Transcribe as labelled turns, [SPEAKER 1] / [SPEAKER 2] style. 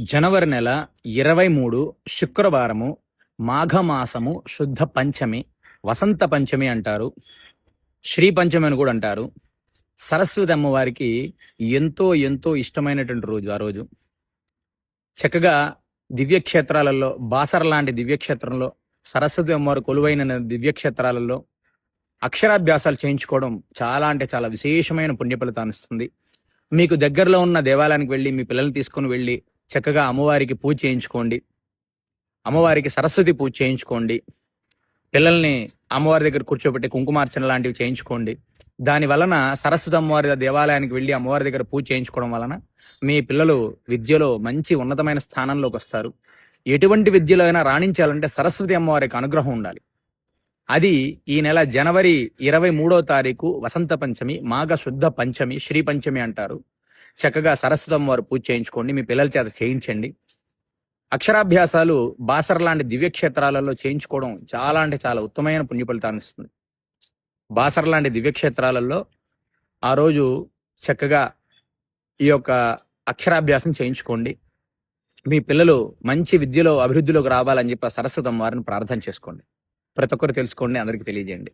[SPEAKER 1] జనవరి నెల 23 శుక్రవారము, మాఘమాసము, శుద్ధ పంచమి, వసంత పంచమి అంటారు. శ్రీ పంచమి అని కూడా అంటారు. సరస్వతి అమ్మవారికి ఎంతో ఎంతో ఇష్టమైనటువంటి రోజు ఆ రోజు. చక్కగా దివ్యక్షేత్రాలలో, బాసర లాంటి దివ్యక్షేత్రంలో, సరస్వతి అమ్మవారు కొలువైన దివ్యక్షేత్రాలలో అక్షరాభ్యాసాలు చేయించుకోవడం చాలా అంటే చాలా విశేషమైన పుణ్యఫలితాన్ని ఇస్తుంది. మీకు దగ్గరలో ఉన్న దేవాలయానికి వెళ్ళి మీ పిల్లల్ని తీసుకుని వెళ్ళి చక్కగా అమ్మవారికి పూజ చేయించుకోండి. అమ్మవారికి సరస్వతి పూజ చేయించుకోండి. పిల్లల్ని అమ్మవారి దగ్గర కూర్చోబెట్టి కుంకుమార్చన లాంటివి చేయించుకోండి. దాని వలన సరస్వతి అమ్మవారి దేవాలయానికి వెళ్ళి అమ్మవారి దగ్గర పూజ చేయించుకోవడం వలన మీ పిల్లలు విద్యలో మంచి ఉన్నతమైన స్థానంలోకి వస్తారు. ఎటువంటి విద్యలో అయినా రాణించాలంటే సరస్వతి అమ్మవారికి అనుగ్రహం ఉండాలి. అది ఈ నెల జనవరి 23వ తారీఖు వసంత పంచమి, మాఘ శుద్ధ పంచమి, శ్రీ పంచమి అంటారు. చక్కగా సరస్వతి అమ్మవారు పూజ చేయించుకోండి, మీ పిల్లల చేత చేయించండి. అక్షరాభ్యాసాలు బాసర లాంటి దివ్యక్షేత్రాలలో చేయించుకోవడం చాలా అంటే చాలా ఉత్తమమైన పుణ్యఫలితాన్ని ఇస్తుంది. బాసర లాంటి దివ్యక్షేత్రాలలో ఆ రోజు చక్కగా ఈ యొక్క అక్షరాభ్యాసం చేయించుకోండి. మీ పిల్లలు మంచి విద్యలో అభివృద్ధిలోకి రావాలని చెప్పి సరస్వతి అమ్మవారిని ప్రార్థన చేసుకోండి. ప్రతి ఒక్కరు తెలుసుకోండి, అందరికీ తెలియజేయండి.